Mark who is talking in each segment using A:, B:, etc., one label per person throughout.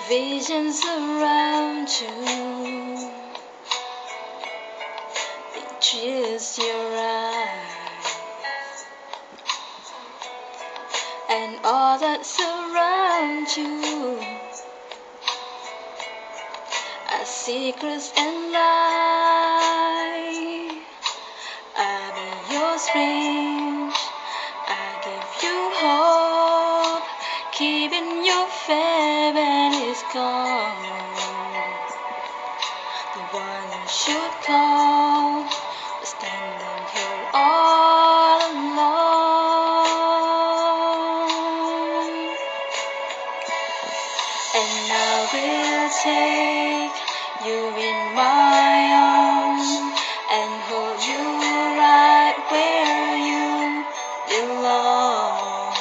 A: Visions around you, they choose your eyes, and all that surrounds you are secrets and lies. I'll be your spring, I give you hope, keeping your faith when it's gone. The one you should call, standing here all alone. And I will take you in my arms and hold you right where you belong.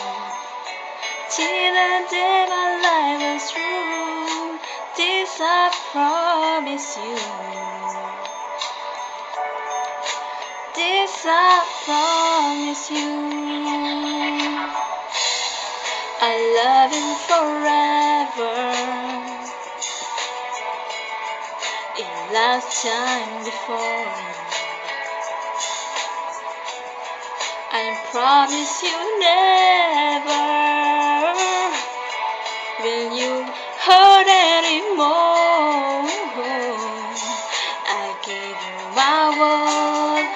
A: Till the day my life is through, this I promise you. This I promise you. I love you forever, in lifetime before. I promise you never will you hurt anymore. I gave you my word,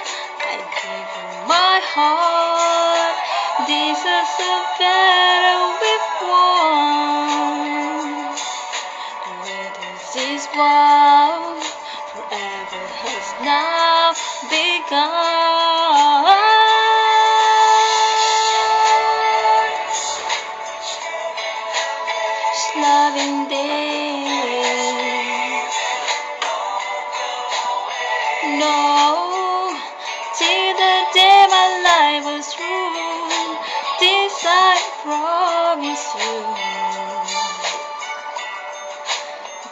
A: I gave you my heart. This is the battle we've won. And this is what forever has now begun. Loving day, no, till the day my life was through, this I promise you,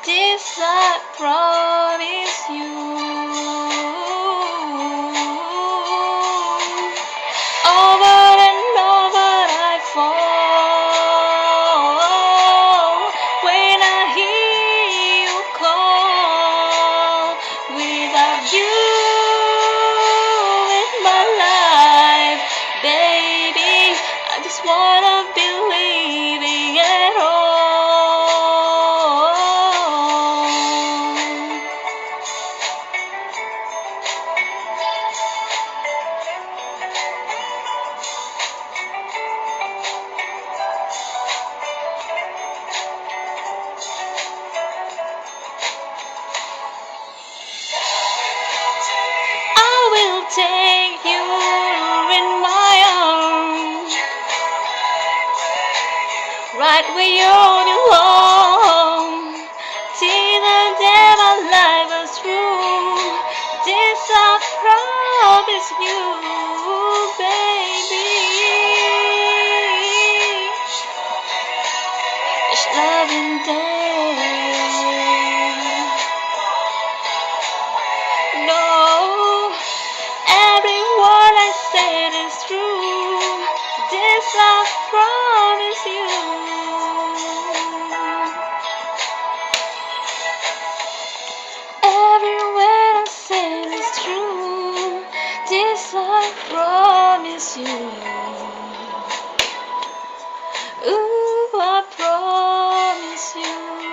A: this I promise you. Over and over I fall when I hear you call. Without you in my life, baby, I just wanna be living at all. I will take you in my arms, right where you belong. Till the day my life is through, this I promise you, baby. Each loving day, no, every word I said is true. This I promise you. Every word I said is true. This I promise you. Ooh, I promise you.